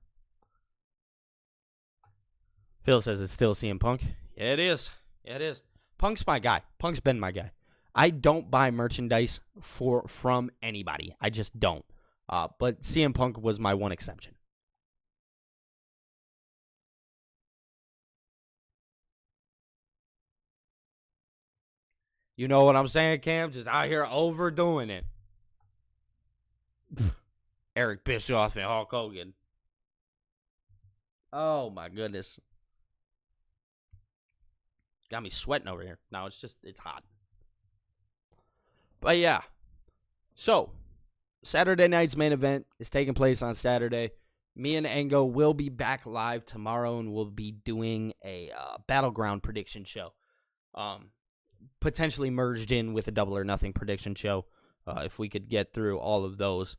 Phil says it's still CM Punk. Yeah, it is. Yeah, it is. Punk's my guy. Punk's been my guy. I don't buy merchandise from anybody. I just don't. But CM Punk was my one exception. You know what I'm saying, Cam? Just out here overdoing it. Eric Bischoff and Hulk Hogan. Oh, my goodness. Got me sweating over here. No, it's hot. But yeah. So, Saturday night's main event is taking place on Saturday. Me and Ango will be back live tomorrow, and we'll be doing a Battleground prediction show. Potentially merged in with a Double or Nothing prediction show, if we could get through all of those.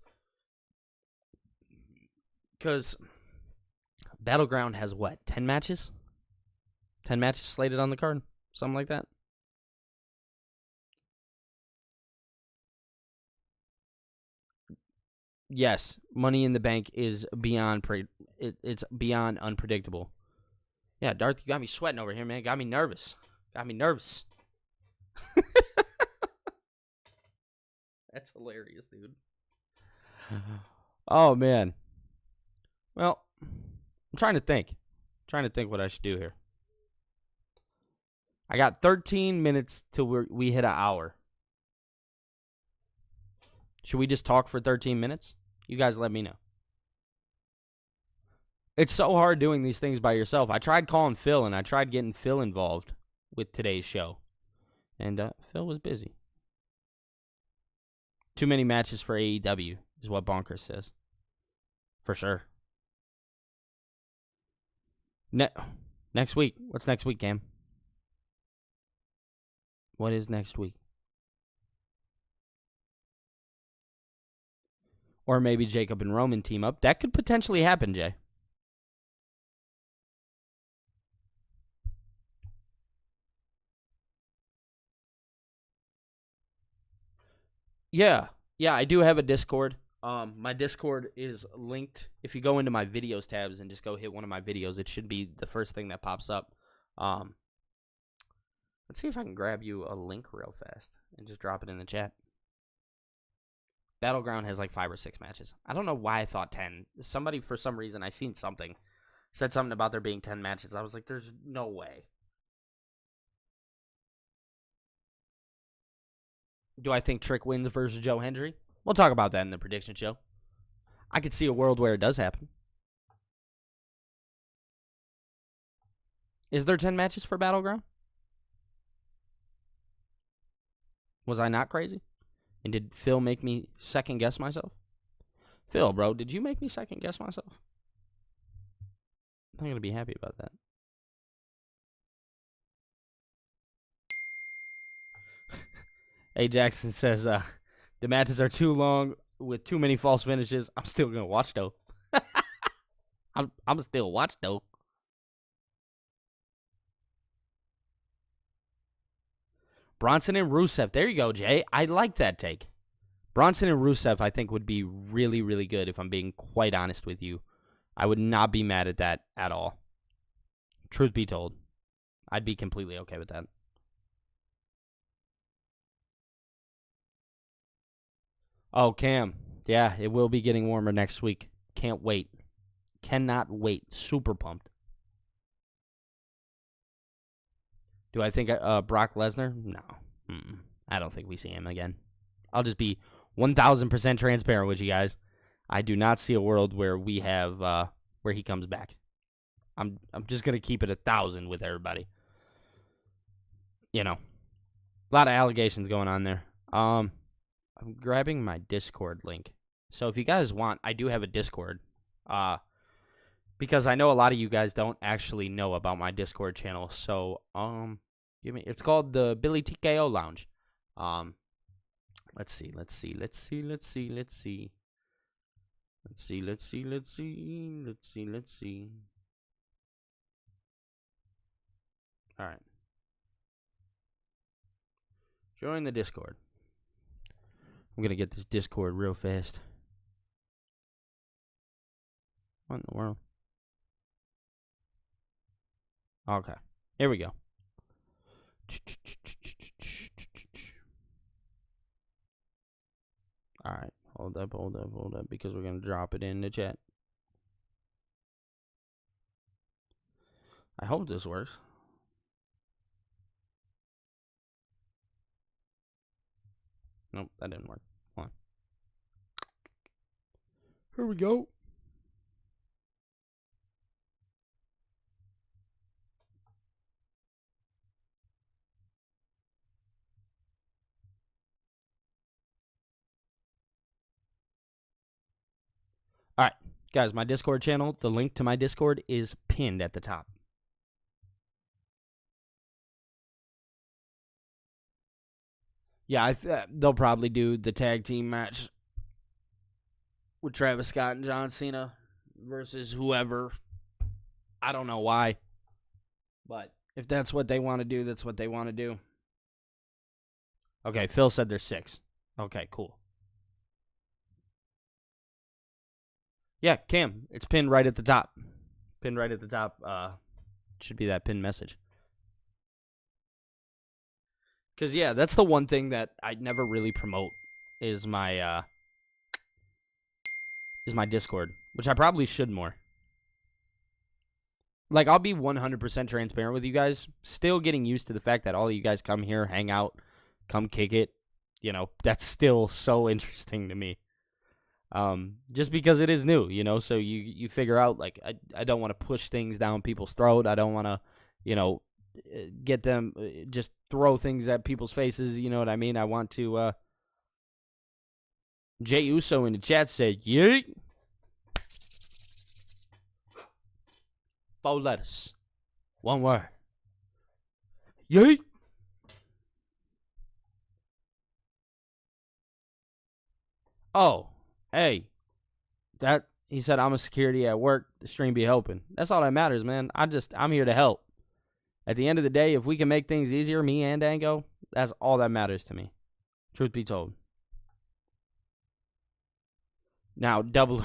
Because Battleground has what, 10 matches? 10 matches slated on the card? Something like that? Yes, Money in the Bank is beyond it's beyond unpredictable. Yeah, Darth, you got me sweating over here, man. Got me nervous. That's hilarious, dude. Oh, man. Well, I'm trying to think. What I should do here. I got 13 minutes till we hit an hour. Should we just talk for 13 minutes? You guys let me know. It's so hard doing these things by yourself. I tried calling Phil, and I tried getting Phil involved with today's show. And Phil was busy. Too many matches for AEW is what Bonkers says. For sure. Next week. What's next week, Cam? What is next week? Or maybe Jacob and Roman team up. That could potentially happen, Jay. Yeah, I do have a Discord. My Discord is linked. If you go into my videos tabs and just go hit one of my videos, it should be the first thing that pops up. Let's see if I can grab you a link real fast and just drop it in the chat. Battleground has like 5 or 6 matches. I don't know why I thought 10. Somebody, for some reason, I seen something, said something about there being 10 matches. I was like, there's no way. Do I think Trick wins versus Joe Hendry? We'll talk about that in the prediction show. I could see a world where it does happen. Is there 10 matches for Battleground? Was I not crazy? And did Phil make me second guess myself? Phil, bro, did you make me second guess myself? I'm going to be happy about that. A. Jackson says, the matches are too long with too many false finishes. I'm still going to watch, though. I'm still watch, though. Bronson and Rusev. There you go, Jay. I like that take. Bronson and Rusev, I think, would be really, really good if I'm being quite honest with you. I would not be mad at that at all. Truth be told, I'd be completely okay with that. Oh, Cam. Yeah, it will be getting warmer next week. Can't wait. Cannot wait. Super pumped. Do I think Brock Lesnar? No. I don't think we see him again. I'll just be 1,000% transparent with you guys. I do not see a world where we have where he comes back. I'm just gonna keep it 1,000 with everybody. You know, a lot of allegations going on there. I'm grabbing my Discord link. So if you guys want, I do have a Discord. Because I know a lot of you guys don't actually know about my Discord channel. So it's called the Billy TKO Lounge. Let's see. All right. Join the Discord. I'm going to get this Discord real fast. What in the world? Okay. Here we go. All right. Hold up, because we're going to drop it in the chat. I hope this works. Nope, that didn't work. Hold on. Here we go. All right, guys, my Discord channel, the link to my Discord is pinned at the top. Yeah, they'll probably do the tag team match with Travis Scott and John Cena versus whoever. I don't know why, but if that's what they want to do, that's what they want to do. Okay, Phil said there's 6. Okay, cool. Yeah, Cam, it's pinned right at the top. Pinned right at the top. Should be that pinned message. Because, yeah, that's the one thing that I never really promote is my Discord, which I probably should more. Like, I'll be 100% transparent with you guys. Still getting used to the fact that all of you guys come here, hang out, come kick it. You know, that's still so interesting to me. Just because it is new, you know, so you figure out, like, I don't want to push things down people's throat. I don't want to, you know, get them, just throw things at people's faces, you know what I mean? I want to, Jay Uso in the chat said, yeet. 4 letters. 1 word. Yeet. Oh, hey. He said, I'm a security at work. The stream be helping. That's all that matters, man. I'm here to help. At the end of the day, if we can make things easier, me and Dango, that's all that matters to me. Truth be told. Now, double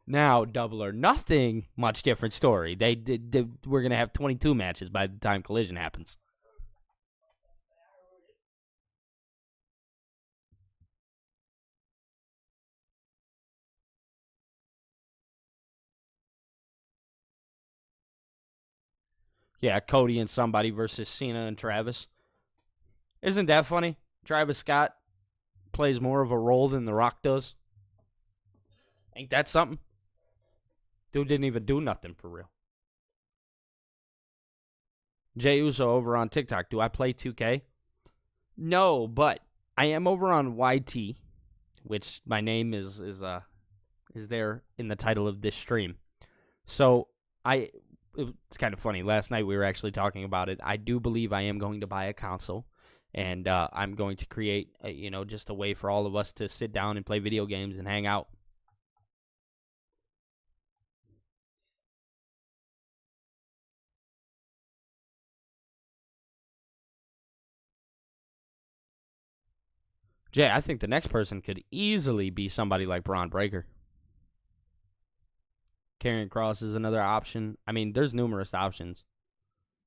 or nothing, much different story. We're going to have 22 matches by the time Collision happens. Yeah, Cody and somebody versus Cena and Travis. Isn't that funny? Travis Scott plays more of a role than The Rock does. Ain't that something? Dude didn't even do nothing for real. Jay Uso over on TikTok. Do I play 2K? No, but I am over on YT, which my name is there in the title of this stream. So it's kind of funny. Last night we were actually talking about it. I do believe I am going to buy a console, and I'm going to create, just a way for all of us to sit down and play video games and hang out. Jay, I think the next person could easily be somebody like Braun Breaker. Karrion Kross is another option. I mean, there's numerous options.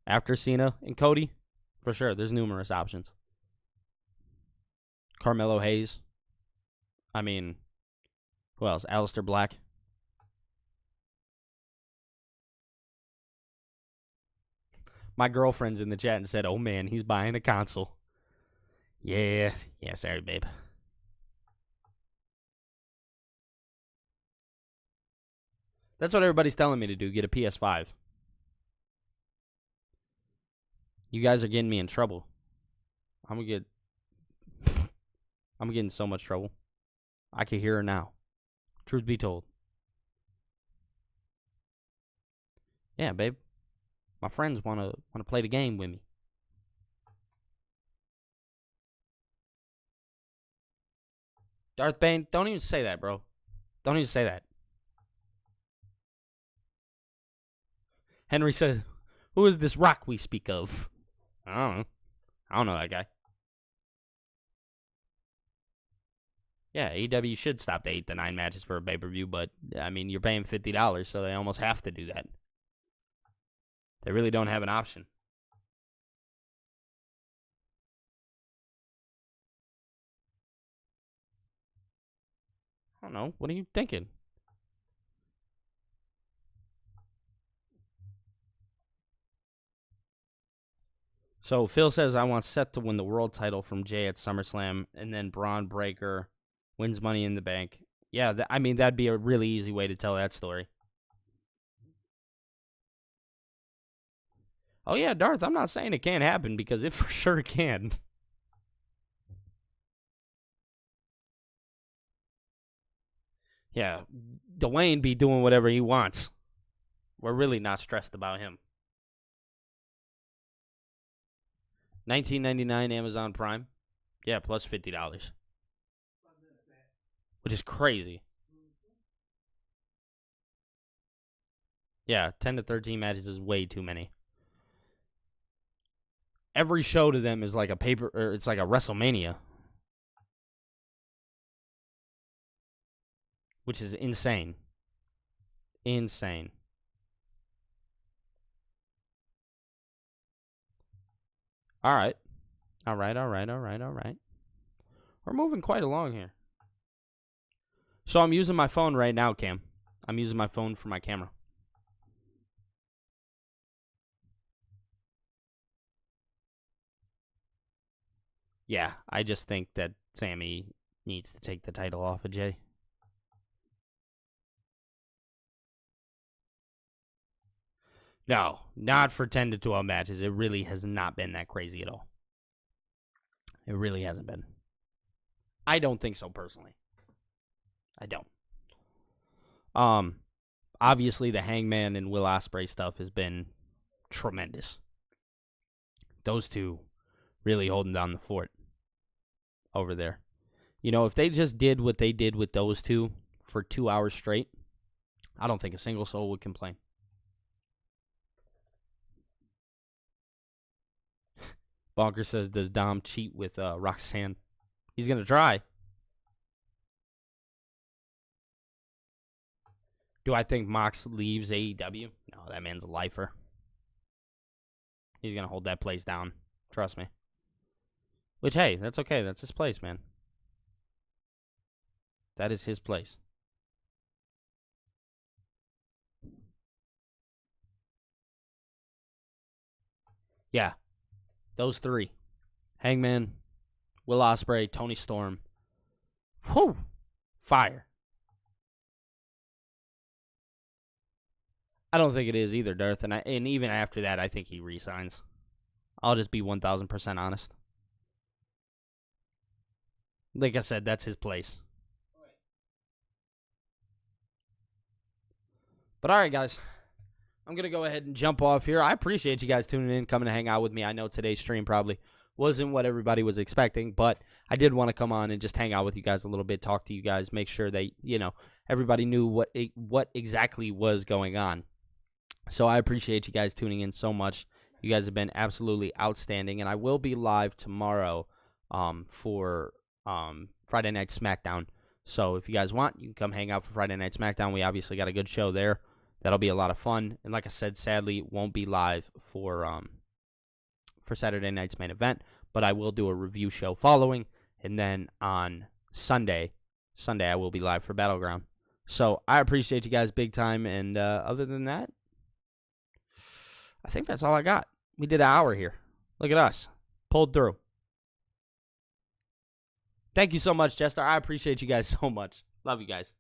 After Cena and Cody, for sure, there's numerous options. Carmelo Hayes. I mean, who else? Aleister Black. My girlfriend's in the chat and said, oh man, he's buying a console. Yeah, sorry, babe. That's what everybody's telling me to do, get a PS5. You guys are getting me in trouble. I'm getting in so much trouble. I can hear her now. Truth be told. Yeah, babe. My friends want to play the game with me. Darth Bane, don't even say that, bro. Don't even say that. Henry says, who is this Rock we speak of? I don't know that guy. Yeah, AEW should stop the 8 to 9 matches for a pay-per-view, but, I mean, you're paying $50, so they almost have to do that. They really don't have an option. I don't know. What are you thinking? So Phil says, I want Seth to win the world title from Jay at SummerSlam, and then Braun Breaker wins Money in the Bank. Yeah, I mean, that'd be a really easy way to tell that story. Oh, yeah, Darth, I'm not saying it can't happen, because it for sure can. Yeah, Dwayne be doing whatever he wants. We're really not stressed about him. $19.99 Amazon Prime. Yeah, plus $50. Which is crazy. Yeah, 10 to 13 matches is way too many. Every show to them is like it's like a WrestleMania. Which is insane. Insane. All right. We're moving quite along here. So I'm using my phone right now, Cam. I'm using my phone for my camera. Yeah, I just think that Sammy needs to take the title off of Jay. No, not for 10 to 12 matches. It really has not been that crazy at all. It really hasn't been. I don't think so, personally. I don't. Obviously, the Hangman and Will Ospreay stuff has been tremendous. Those two really holding down the fort over there. You know, if they just did what they did with those two for 2 hours straight, I don't think a single soul would complain. Bonker says, does Dom cheat with Roxanne? He's going to try. Do I think Mox leaves AEW? No, that man's a lifer. He's going to hold that place down. Trust me. Which, hey, that's okay. That's his place, man. That is his place. Yeah. Those three. Hangman, Will Ospreay, Tony Storm. Whew. Fire. I don't think it is either, Darth. And even after that, I think he resigns. I'll just be 1,000% honest. Like I said, that's his place. But all right, guys. I'm going to go ahead and jump off here. I appreciate you guys tuning in, coming to hang out with me. I know today's stream probably wasn't what everybody was expecting, but I did want to come on and just hang out with you guys a little bit, talk to you guys, make sure that, you know, everybody knew what exactly was going on. So I appreciate you guys tuning in so much. You guys have been absolutely outstanding, and I will be live tomorrow for Friday Night SmackDown. So if you guys want, you can come hang out for Friday Night SmackDown. We obviously got a good show there. That'll be a lot of fun. And like I said, sadly, it won't be live for Saturday night's main event, but I will do a review show following. And then on Sunday, I will be live for Battleground. So I appreciate you guys big time. And other than that, I think that's all I got. We did an hour here. Look at us. Pulled through. Thank you so much, Chester. I appreciate you guys so much. Love you guys.